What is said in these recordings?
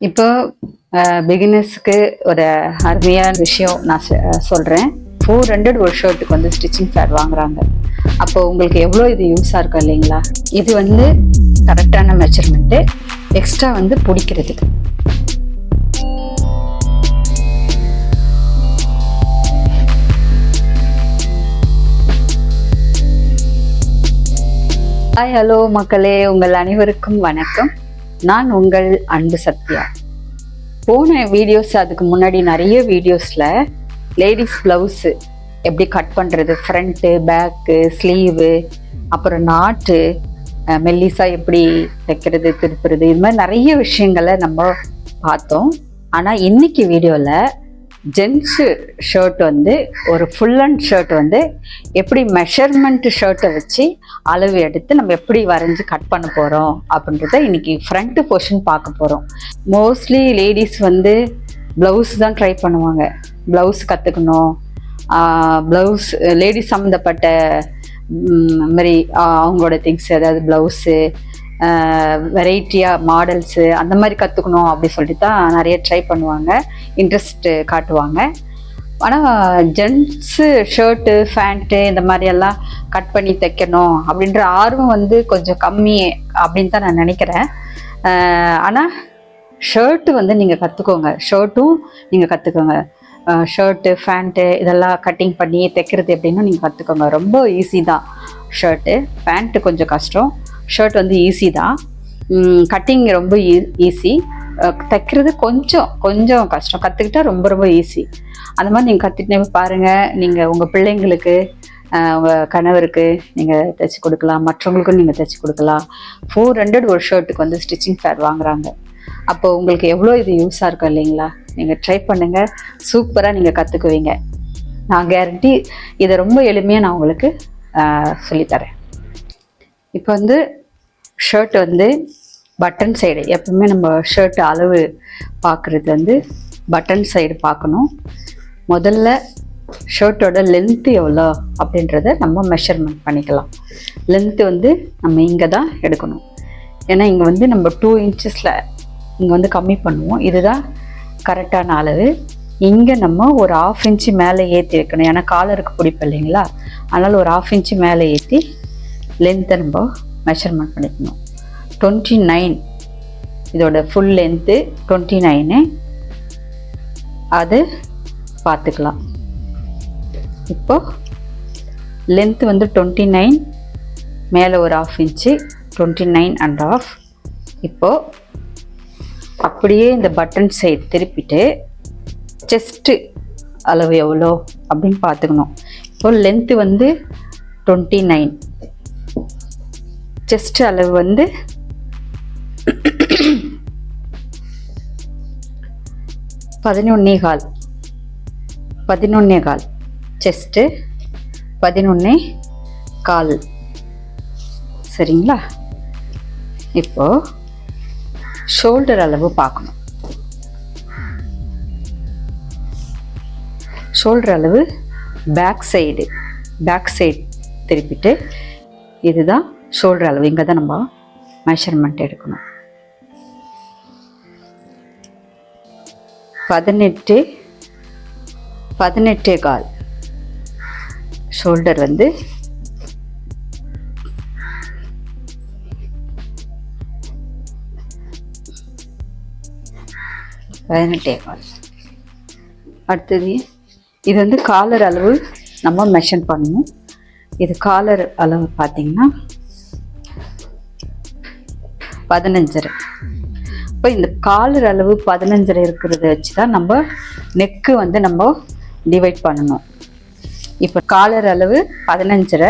இப்போ பிகினர்ஸ்க்கு ஒரு அருமையான விஷயம் நான் சொல்கிறேன். 400 ஒரு ஷர்ட்டுக்கு வந்து ஸ்டிச்சிங் பேட் வாங்குறாங்க. அப்போ உங்களுக்கு எவ்வளோ இது யூஸாக இருக்கும் இல்லைங்களா? இது வந்து கரெக்டான மெஷர்மெண்ட்டு, எக்ஸ்ட்ரா வந்து பிடிக்கிறதுக்கு. ஹாய், ஹலோ மக்களே, உங்கள் அனைவருக்கும் வணக்கம். நான் உங்கள் அன்பு சத்யா. போன வீடியோஸ், அதுக்கு முன்னாடி நிறைய வீடியோஸில் லேடிஸ் ப்ளவுஸு எப்படி கட் பண்ணுறது, ஃப்ரண்ட்டு, பேக்கு, ஸ்லீவு, அப்புறம் நாட்டு மெல்லிஸாக எப்படி தைக்கிறது, திருப்புறது, இது மாதிரி நிறைய விஷயங்களை நம்ம பார்த்தோம். ஆனால் இன்னைக்கு வீடியோவில் ஜென்ஸு ஷர்ட் வந்து ஒரு ஃபுல் அண்ட் ஷர்ட் வந்து எப்படி மெஷர்மெண்ட் ஷர்ட்டை வச்சு அளவு எடுத்து நம்ம எப்படி வரைஞ்சி கட் பண்ண போகிறோம் அப்படின்றத இன்னைக்கு ஃப்ரண்ட்டு போர்ஷன் பார்க்க போகிறோம். மோஸ்ட்லி லேடிஸ் வந்து ப்ளவுஸ் தான் ட்ரை பண்ணுவாங்க. ப்ளவுஸ் கற்றுக்கணும், ப்ளவுஸ் லேடிஸ் சம்மந்தப்பட்ட மாதிரி அவங்களோட திங்ஸ், அதாவது ப்ளவுஸு வெரைட்டியாக மாடல்ஸு அந்த மாதிரி கற்றுக்கணும் அப்படி சொல்லிட்டு தான் நிறைய ட்ரை பண்ணுவாங்க, இன்ட்ரெஸ்ட்டு காட்டுவாங்க. ஆனால் ஜென்ஸு ஷர்ட்டு, ஃபேண்ட்டு இந்த மாதிரியெல்லாம் கட் பண்ணி தைக்கணும் அப்படின்ற ஆர்வம் வந்து கொஞ்சம் கம்மி அப்படின்னு தான் நான் நினைக்கிறேன். ஆனால் ஷர்ட்டு வந்து நீங்கள் கற்றுக்கோங்க, ஷர்ட்டும் நீங்கள் கற்றுக்கோங்க. ஷர்ட்டு, ஃபேண்ட்டு இதெல்லாம் கட்டிங் பண்ணி தைக்கிறது எப்படின்னு நீங்கள் கற்றுக்கோங்க. ரொம்ப ஈஸி தான் ஷர்ட்டு. ஃபேண்ட்டு கொஞ்சம் கஷ்டம், ஷர்ட் வந்து ஈஸி தான். கட்டிங் ரொம்ப ஈஸி, தைக்கிறது கொஞ்சம் கஷ்டம். கற்றுக்கிட்டா ரொம்ப ஈஸி. அந்த மாதிரி நீங்கள் கற்றுக்கிட்டே பாருங்கள். நீங்கள் உங்கள் பிள்ளைங்களுக்கு, உங்கள் கணவருக்கு நீங்கள் தைச்சி கொடுக்கலாம், மற்றவங்களுக்கும் நீங்கள் தைச்சி கொடுக்கலாம். 400 ஒரு ஷர்ட்டுக்கு வந்து ஸ்டிச்சிங் பேட் வாங்குறாங்க. அப்போ உங்களுக்கு எவ்வளோ இது யூஸாக இருக்கும் இல்லைங்களா? நீங்கள் ட்ரை பண்ணுங்கள், சூப்பராக நீங்கள் கற்றுக்குவீங்க. நான் கேரண்டி இதை ரொம்ப எளிமையாக நான் உங்களுக்கு சொல்லித்தரேன். இப்போ வந்து ஷர்ட் வந்து பட்டன் சைடு, எப்பவுமே நம்ம ஷர்ட் அளவு பார்க்குறது வந்து பட்டன் சைடு பார்க்கணும். முதல்ல ஷர்ட்டோட லென்த்து எவ்வளோ அப்படின்றத நம்ம மெஷர்மெண்ட் பண்ணிக்கலாம். லென்த்து வந்து நம்ம இங்கே தான் எடுக்கணும். ஏன்னா இங்கே வந்து நம்ம 2 இன்ச்சஸில் இங்கே வந்து கம்மி பண்ணுவோம். இதுதான் கரெக்டான அளவு. இங்கே நம்ம ஒரு 1/2 இன்ச்சு மேலே ஏற்றி வைக்கணும். ஏன்னா காலருக்கு பிடிப்போம் இல்லைங்களா? அதனால் ஒரு 1/2 இன்ச்சு மேலே ஏற்றி லென்த்தை நம்ம மெஷர்மெண்ட் பண்ணிக்கணும். 29 இதோட ஃபுல் லென்த்து 29, அது பார்த்துக்கலாம். இப்போ லென்த்து வந்து 29, மேலே ஒரு 1/2 இன்ச்சு, 29.5. இப்போது அப்படியே இந்த பட்டன் சைடு திருப்பிட்டு செஸ்ட்டு அளவு எவ்வளோ அப்படின்னு பார்த்துக்கணும். இப்போ லென்த்து வந்து 29, செஸ்ட் அளவு வந்து 11.25, செஸ்ட்டு 11.25. சரிங்களா? இப்போ ஷோல்டர் அளவு பார்க்கணும். ஷோல்டர் அளவு பேக் சைடு திருப்பிட்டு இதுதான் ஷோல்டர் அளவு. இங்கே தான் நம்ம மெஷர்மெண்ட் எடுக்கணும். 18.25 ஷோல்டர் வந்து 18.25. அடுத்தது இது வந்து காலர் அளவு நம்ம மெஷர் பண்ணணும். இது காலர் அளவு பார்த்தீங்கன்னா 15.5. இப்போ இந்த காலர் அளவு 15.5 இருக்கிறத வச்சு தான் நம்ம நெக்கு வந்து நம்ம டிவைட் பண்ணணும். இப்போ காலர் அளவு 15.5,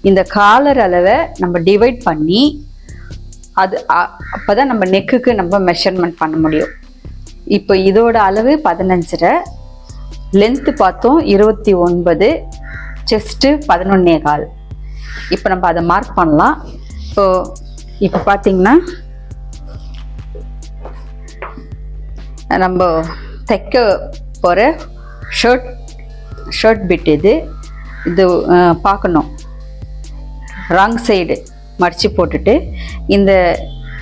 இந்த காலர் அளவை நம்ம டிவைட் பண்ணி அது அப்போ தான் நம்ம நெக்குக்கு நம்ம மெஷர்மெண்ட் பண்ண முடியும். இப்போ இதோட அளவு 15.5, லென்த்து பார்த்தோம் 29, செஸ்ட்டு 11.25. இப்போ நம்ம அதை மார்க் பண்ணலாம். இப்போ பார்த்தீங்கன்னா நம்ம தைக்க போகிற ஷர்ட் பிட் இது பார்க்கணும். ராங் சைடு மடித்து போட்டுட்டு இந்த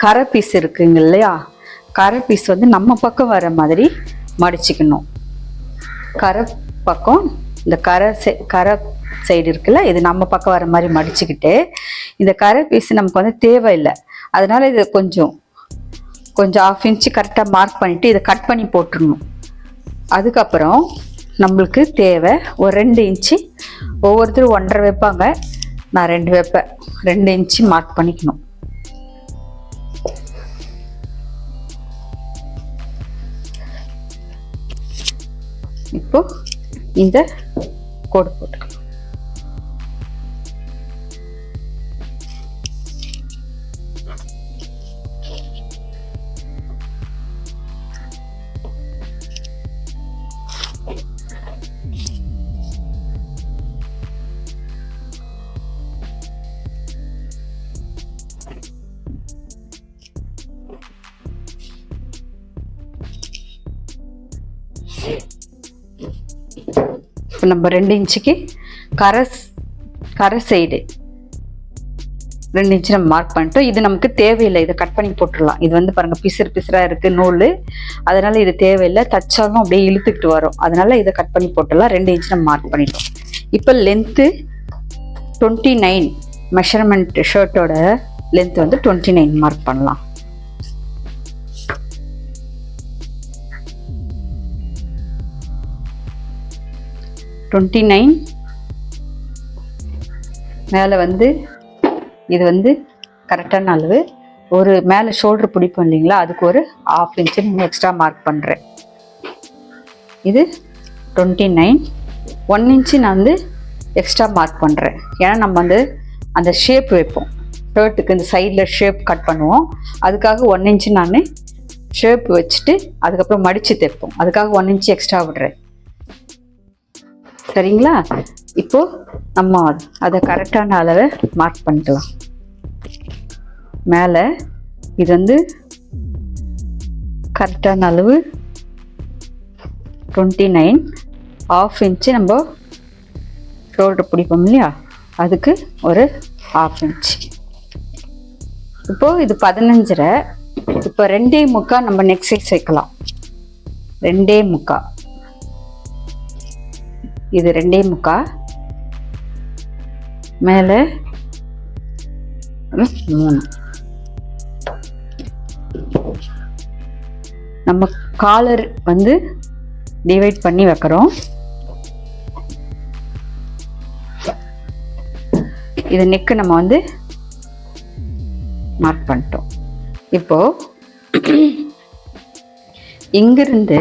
கரை பீஸ் இருக்குங்க இல்லையா, கரை பீஸ் வந்து நம்ம பக்கம் வர மாதிரி மடிச்சுக்கணும். கரை பக்கம் இந்த கரை சைடு இருக்குல்ல, இது நம்ம பக்கம் வர மாதிரி மடிச்சுக்கிட்டு, இந்த கரை பீஸ் நமக்கு வந்து தேவையில்லை, அதனால இது கொஞ்சம் 1/2 இன்ச்சு கரெக்டாக மார்க் பண்ணிவிட்டு இதை கட் பண்ணி போட்டுடணும். அதுக்கப்புறம் நம்மளுக்கு தேவை ஒரு 2 இன்ச்சு, ஒவ்வொருத்தரும் 1.5 வைப்பாங்க, நான் 2 வைப்பேன். 2 இன்ச்சு மார்க் பண்ணிக்கணும். இப்போ இந்த கோடு போட்டுக்கலாம். இப்போ நம்ம 2 இன்ச்சுக்கு கரை சைடு 2 இன்ச்சு நம்ம மார்க் பண்ணிட்டோம். இது நமக்கு தேவையில்லை, இதை கட் பண்ணி போட்டுடலாம். இது வந்து பாருங்கள் பிசுறாக இருக்குது நூல், அதனால் இது தேவையில்லை, தச்சாலும் அப்படியே இழுத்துக்கிட்டு வரும், அதனால் இதை கட் பண்ணி போட்டுடலாம். 2 இன்ச்சு நம்ம மார்க் பண்ணிட்டோம். இப்போ லென்த்து 29 மெஷர்மெண்ட், ஷர்ட்டோட லென்த் வந்து 29 மார்க் பண்ணலாம். மேலே வந்து இது வந்து கரெக்டான அளவு. ஒரு மேலே ஷோல்டர் பிடிப்போம் இல்லைங்களா, அதுக்கு ஒரு 1/2 இன்ச்சு எக்ஸ்ட்ரா மார்க் பண்ணுறேன். இது 29. 1 இன்ச்சு நான் வந்து எக்ஸ்ட்ரா மார்க் பண்ணுறேன். ஏன்னா நம்ம வந்து அந்த ஷேப் வைப்போம், ஷர்ட்டுக்கு இந்த சைடில் ஷேப் கட் பண்ணுவோம், அதுக்காக 1 இன்ச்சு நான் ஷேப் வச்சுட்டு அதுக்கப்புறம் மடித்து தைப்போம், அதுக்காக 1 இன்ச்சு எக்ஸ்ட்ரா விடுறேன். சரிங்களா? இப்போ நம்ம அதை கரெக்டான அளவை மார்க் பண்ணிக்கலாம். மேலே இது வந்து கரெக்டான அளவு 29. 1/2 இன்ச்சு நம்ம ஷோல்டர் பிடிப்போம் இல்லையா, அதுக்கு ஒரு 1/2 இன்ச்சு. இப்போது இது 15.5. இப்போ 2.25 நம்ம நெக் சைஸ் வைக்கலாம். 2.25, இது 2.25, மேலே 3. நம்ம காலர் வந்து டிவைட் பண்ணி வைக்கிறோம். இது நெக்கு நம்ம வந்து மார்க் பண்ணிட்டோம். இப்போ இங்கிருந்து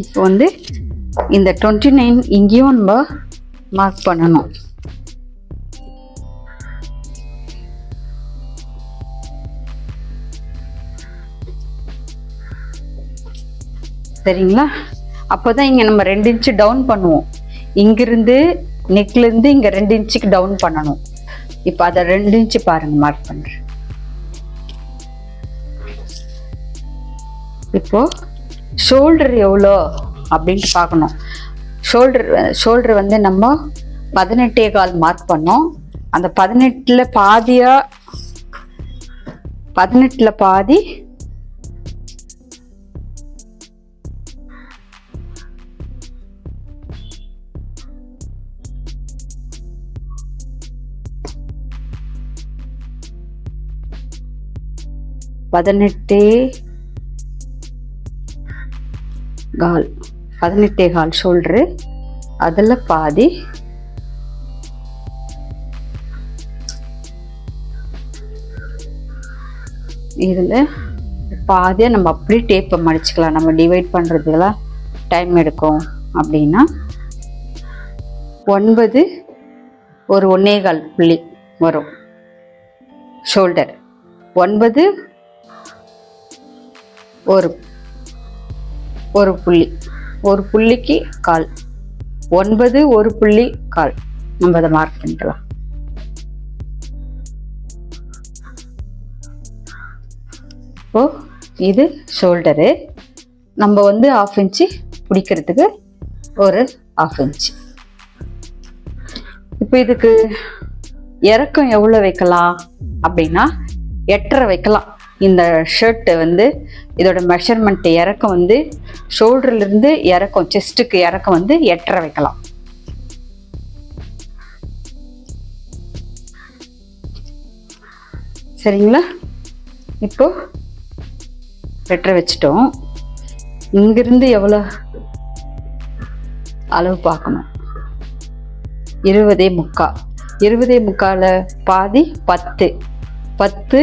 இப்போ வந்து இந்த 29 இங்கேயும் நம்ம மார்க் பண்ணணும். சரிங்களா? அப்போதான் இங்கே நம்ம 2 இன்ச்சு டவுன் பண்ணுவோம். இங்கிருந்து நெக்லேருந்து இங்கே 2 இன்ச்சுக்கு டவுன் பண்ணணும். இப்போ அதை 2 இன்ச்சு பாருங்கள் மார்க் பண்ணுறேன். இப்போ ஷோல்டர் எவ்வளோ அப்படின்ட்டு பார்க்கணும். ஷோல்டர் வந்து நம்ம 18.25 மார்க் பண்ணோம். அந்த 18ல் பாதியாக 18ல் பாதி 18.25 ஷோல்டரு, அதில் பாதி இதில் பாதியாக நம்ம அப்படியே டேப்பை மடிச்சுக்கலாம். நம்ம டிவைட் பண்ணுறதுக்கெல்லாம் டைம் எடுக்கும் அப்படின்னா 9 ஒரு 1.25 புள்ளி வரும் ஷோல்டர். 9 ஒரு புள்ளி, ஒரு புள்ளிக்கு 1/4. 9 ஒரு புள்ளி 1/4 நம்ம அதை மார்க் பண்ணிக்கலாம். இப்போ இது ஷோல்டரு, நம்ம வந்து 1/2 இன்ச்சு பிடிக்கிறதுக்கு ஒரு 1/2 இன்ச்சு. இப்போ இதுக்கு இறக்கம் எவ்வளோ வைக்கலாம் அப்படின்னா 8.5 வைக்கலாம். இந்த ஷர்ட்டு வந்து இதோட மெஷர்மெண்ட் இறக்கம் வந்து ஷோல்டர்லேருந்து இறக்கம் செஸ்ட்டுக்கு இறக்கம் வந்து 8.5 வைக்கலாம். சரிங்களா? இப்போ 8.5 வச்சுட்டோம். இங்கிருந்து எவ்வளோ அளவு பார்க்கணும்? 20.75. 20.75 பாதி 10, 10,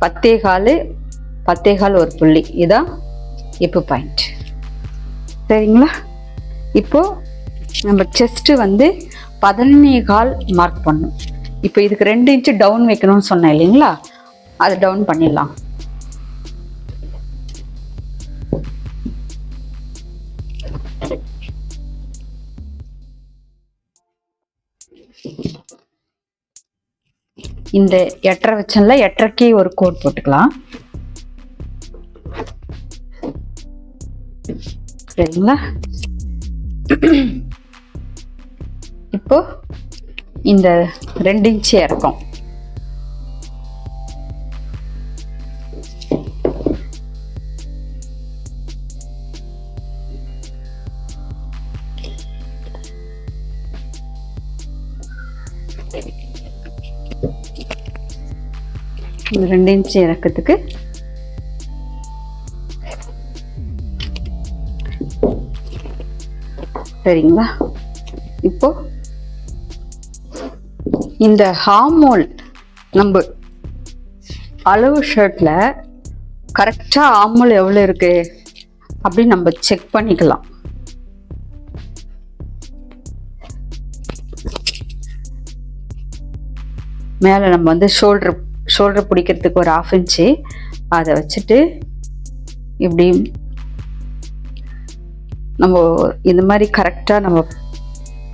10.25, 10.25 ஒரு புள்ளி. இதான் இப்போ பாயிண்ட். சரிங்களா? இப்போ நம்ம செஸ்ட்டு வந்து 11.25 மார்க் பண்ணணும். இப்போ இதுக்கு 2 இன்ச்சு டவுன் வைக்கணும்னு சொன்னேன் இல்லைங்களா? அதை டவுன் பண்ணிடலாம். இந்த 8.5 வச்சல 8.5க்கு ஒரு கோட் போட்டுக்கலாம். சரிங்களா? இப்போ இந்த 2 இன்ச்சு இறக்கம் இந்த 2 இன்ச்சு இறக்கத்துக்கு சரிங்களா? இப்போ இந்த ஹார்மோல் நம்ம அளவு ஷர்ட்ல கரெக்டா ஆர்மோல் எவ்வளோ இருக்கு அப்படின்னு நம்ம செக் பண்ணிக்கலாம். மேலே நம்ம வந்து ஷோல்டர் பிடிக்கிறதுக்கு ஒரு 1/2 இன்ச்சு அதை வச்சுட்டு இப்படி நம்ம இந்த மாதிரி கரெக்டாக நம்ம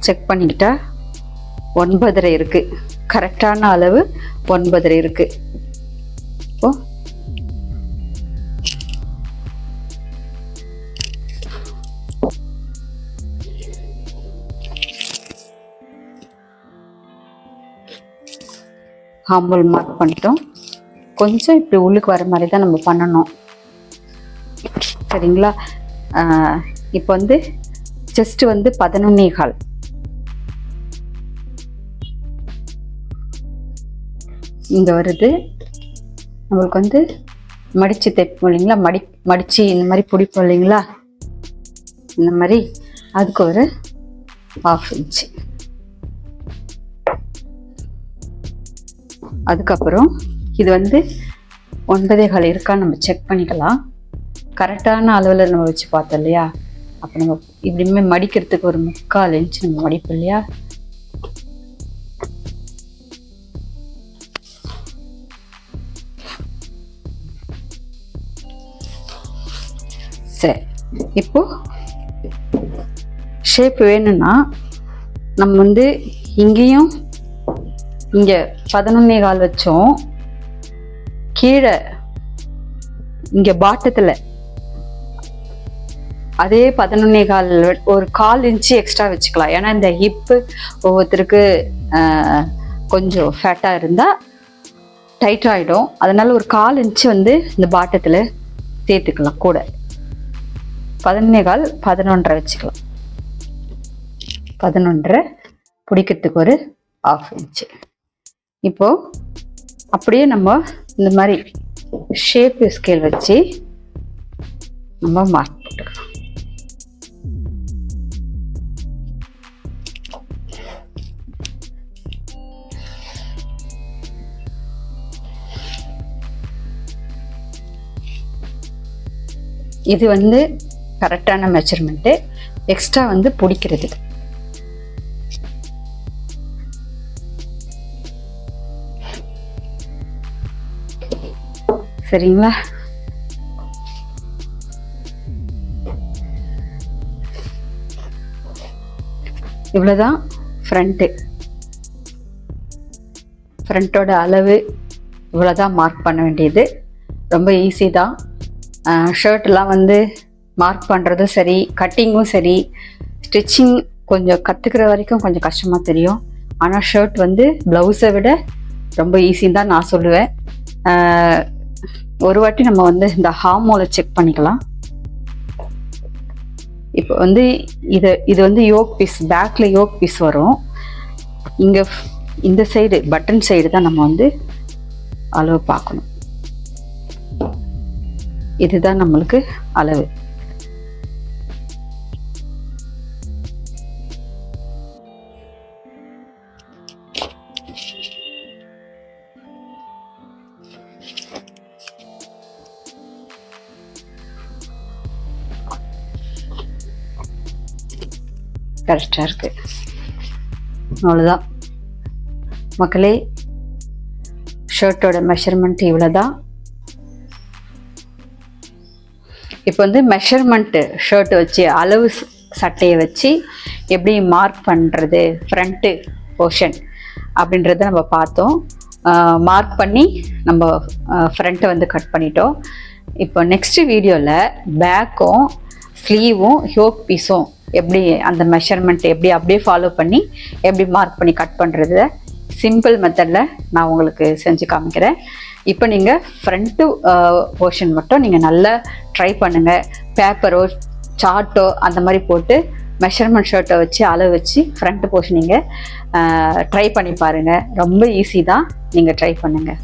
செக் பண்ணிக்கிட்டா 9.5 இருக்கு. கரெக்டான அளவு 9.5 இருக்கு. இப்போ ஹார்மோல் மார்க் பண்ணிட்டோம். கொஞ்சம் இப்படி உள்ளுக்கு வர மாதிரி தான் நம்ம பண்ணணும். சரிங்களா? இப்போ வந்து செஸ்ட் வந்து 11.25 இங்கே வருது. நம்மளுக்கு வந்து மடித்து தைப்போம் இல்லைங்களா? மடித்து இந்த மாதிரி பிடிப்போம் இல்லைங்களா? இந்த மாதிரி அதுக்கு ஒரு 1/2 இன்ச்சு. அதுக்கப்புறம் இது வந்து 9.25 இருக்கான்னு நம்ம செக் பண்ணிக்கலாம். கரெக்டான அளவில் நம்ம வச்சு பார்த்தோம் இல்லையா? அப்போ நம்ம இப்படியுமே மடிக்கிறதுக்கு ஒரு 3/4 இன்ச்சு நம்ம மடிப்போம் இல்லையா? சரி, இப்போ ஷேப் வேணும்னா நம்ம வந்து இங்கேயும் இங்கே 11.25 வச்சோம். கீழே இங்கே பாட்டத்தில் அதே 11.25 ஒரு 1/4 இன்ச்சு எக்ஸ்ட்ரா வச்சுக்கலாம். ஏன்னா இந்த ஹிப்பு ஒவ்வொருத்தருக்கு கொஞ்சம் ஃபேட்டாக இருந்தால் டைட் ஆகிடும். அதனால ஒரு 1/4 இன்ச்சு வந்து இந்த பாட்டத்தில் சேர்த்துக்கலாம். கூட 11.25 11.5 வச்சுக்கலாம். 11.5 பிடிக்கிறதுக்கு ஒரு 1/2 இன்ச்சு. இப்போ அப்படியே நம்ம இந்த மாதிரி ஷேப் ஸ்கேல் வச்சு நம்ம மார்க் போட்டுக்கலாம். இது வந்து கரெக்டான மெஷர்மெண்ட்டு. எக்ஸ்ட்ரா வந்து பிடிக்கிறது. சரிங்களா? இவ்வளோதான் ஃப்ரண்ட்டு. ஃப்ரண்ட்டோட அளவு இவ்வளோதான் மார்க் பண்ண வேண்டியது. ரொம்ப ஈஸி தான். ஷர்ட்லாம் வந்து மார்க் பண்ணுறதும் சரி, கட்டிங்கும் சரி, ஸ்டிச்சிங் கொஞ்சம் கற்றுக்கிற வரைக்கும் கொஞ்சம் கஷ்டமாக தெரியும். ஆனால் ஷர்ட் வந்து ப்ளவுஸை விட ரொம்ப ஈஸின்னு தான் நான் சொல்லுவேன். ஒரு வாட்டி நம்ம வந்து இந்த ஹார்மோலை செக் பண்ணிக்கலாம். இப்போ வந்து இது வந்து யோக் பீஸ், பேக்கில் யோக் பீஸ் வரும். இங்கே இந்த சைடு பட்டன் சைடு தான் நம்ம வந்து அளவு பார்க்கணும். இதுதான் நம்மளுக்கு அளவு. கரெக்டாக இருக்கு. அவ்வளோதான் மக்களே, ஷர்ட்டோட மெஷர்மெண்ட் இவ்வளோதான். இப்போ வந்து மெஷர்மெண்ட்டு ஷர்ட் வச்சு அளவு சட்டையை வச்சு எப்படி மார்க் பண்ணுறது ஃப்ரண்ட்டு போர்ஷன் அப்படின்றத நம்ம பார்த்தோம். மார்க் பண்ணி நம்ம ஃப்ரண்ட்டை வந்து கட் பண்ணிட்டோம். இப்போ நெக்ஸ்ட் வீடியோவில் பேக்கும் ஸ்லீவும் யோக் பீஸும் எப்படி அந்த மெஷர்மெண்ட் எப்படி அப்படியே ஃபாலோ பண்ணி எப்படி மார்க் பண்ணி கட் பண்ணுறது சிம்பிள் மெத்தடில் நான் உங்களுக்கு செஞ்சு காமிக்கிறேன். இப்போ நீங்கள் ஃப்ரண்ட்டு போர்ஷன் மட்டும் நீங்கள் நல்லா ட்ரை பண்ணுங்கள். பேப்பரோ சார்ட்டோ அந்த மாதிரி போட்டு மெஷர்மெண்ட் ஷர்ட்டை வச்சு அளவு வச்சு ஃப்ரண்ட் போர்ஷன் நீங்கள் ட்ரை பண்ணி பாருங்கள். ரொம்ப ஈஸி தான், நீங்கள் ட்ரை பண்ணுங்கள்.